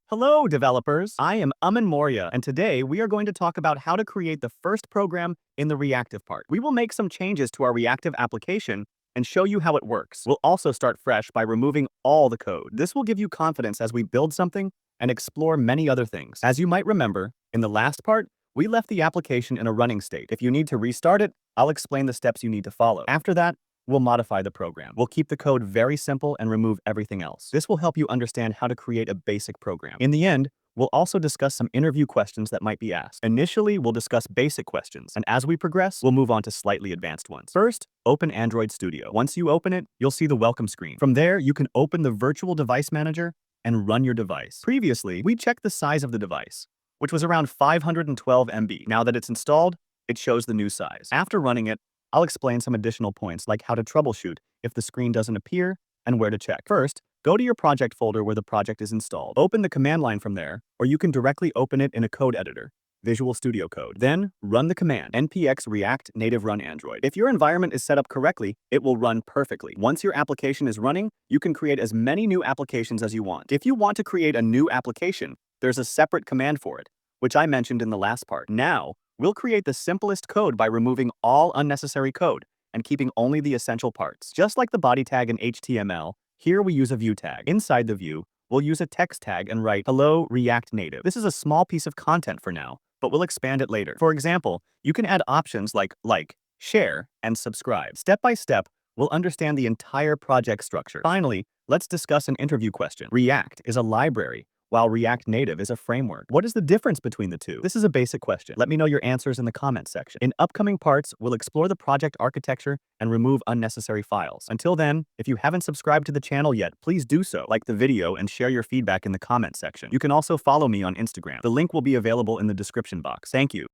Hello, developers. I am Aman Maurya, and today we are going to talk about how to create the first program in the reactive part. We will make some changes to our reactive application and show you how it works. We'll also start fresh by removing all the code. This will give you confidence as we build something and explore many other things. As you might remember, in the last part, we left the application in a running state. If you need to restart it, I'll explain the steps you need to follow. After that, we'll modify the program. We'll keep the code very simple and remove everything else. This will help you understand how to create a basic program. In the end, we'll also discuss some interview questions that might be asked. Initially, we'll discuss basic questions, and as we progress, we'll move on to slightly advanced ones. First, open Android Studio. Once you open it, you'll see the welcome screen. From there, you can open the Virtual Device Manager and run your device. Previously, we checked the size of the device, which was around 512 MB. Now that it's installed, it shows the new size. After running it, I'll explain some additional points like how to troubleshoot if the screen doesn't appear and where to check. First, go to your project folder where the project is installed. Open the command line from there, or you can directly open it in a code editor, Visual Studio Code. Then, run the command npx react native run Android. If your environment is set up correctly, it will run perfectly. Once your application is running, you can create as many new applications as you want. If you want to create a new application, there's a separate command for it, which I mentioned in the last part. Now, we'll create the simplest code by removing all unnecessary code and keeping only the essential parts. Just like the body tag in HTML, here we use a view tag. Inside the view, we'll use a text tag and write, "Hello, React Native." This is a small piece of content for now, but we'll expand it later. For example, you can add options like, share, and subscribe. Step by step, we'll understand the entire project structure. Finally, let's discuss an interview question. React is a library, while React Native is a framework. What is the difference between the two? This is a basic question. Let me know your answers in the comments section. In upcoming parts, we'll explore the project architecture and remove unnecessary files. Until then, if you haven't subscribed to the channel yet, please do so. Like the video and share your feedback in the comments section. You can also follow me on Instagram. The link will be available in the description box. Thank you.